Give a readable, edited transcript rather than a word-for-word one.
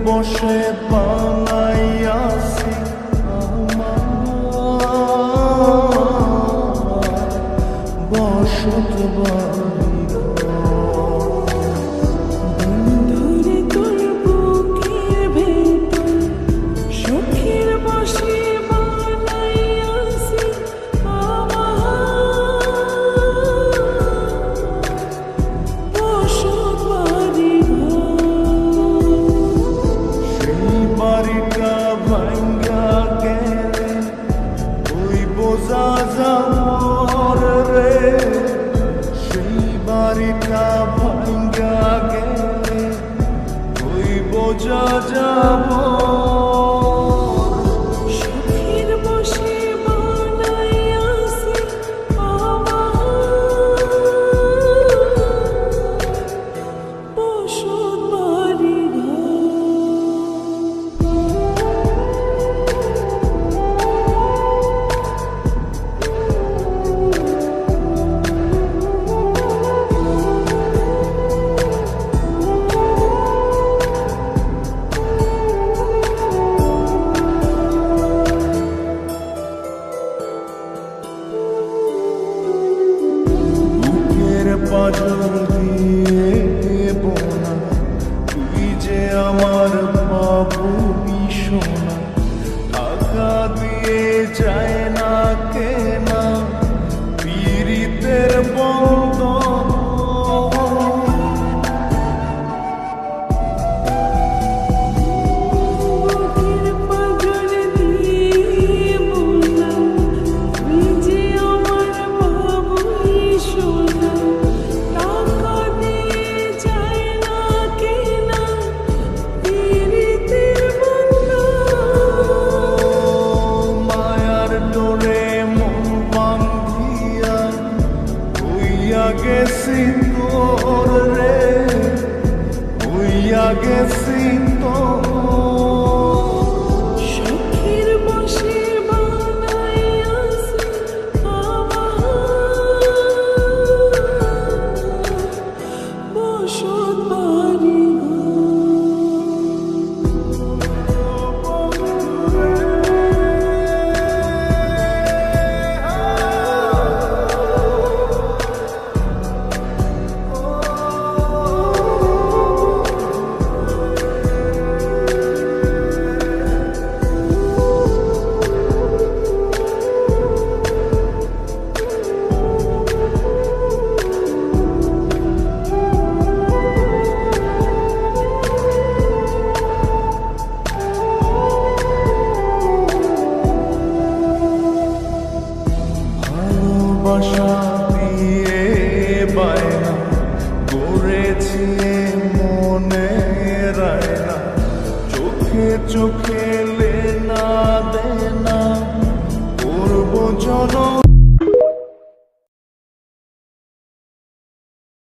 বসে বানাইয়াছি বসত বাড়ি বন্ধুরে তোর বুকের ভেতর সুখের বসে বানাইয়াছি বসত বাড়ি সেই বাড়িটা ভাঙ্গা গেলে ওই বোঝা যাবর রে সেই বাড়িটা ভাঙ্গা গেলে ওই বোঝা যাব সুখের বসে বানাইয়াছি বসত বাড়ি বুকের পাজর দিয়ে বোনা তুই যে আমার বাবুই সোনা টাকা দিয়ে যায় না কেনা পীড়িতের বন্ধ বুকের পাঁজর দিয়ে বললাম তুই যে আমার বাবুই সোনা টাকা দিয়ে যায় না কেনা পীড়িতের মায়ার ডোরে মন বান্ধিয়া হইয়া গেছি তোর রে হইয়া গেছি তোর সুখের বসে বানাইয়াছি বসত বাড়ি ভালোবাসা দিয়ে বায়না করেছি মনে রায়না চোখে চোখে লেনা দেনা করবো জন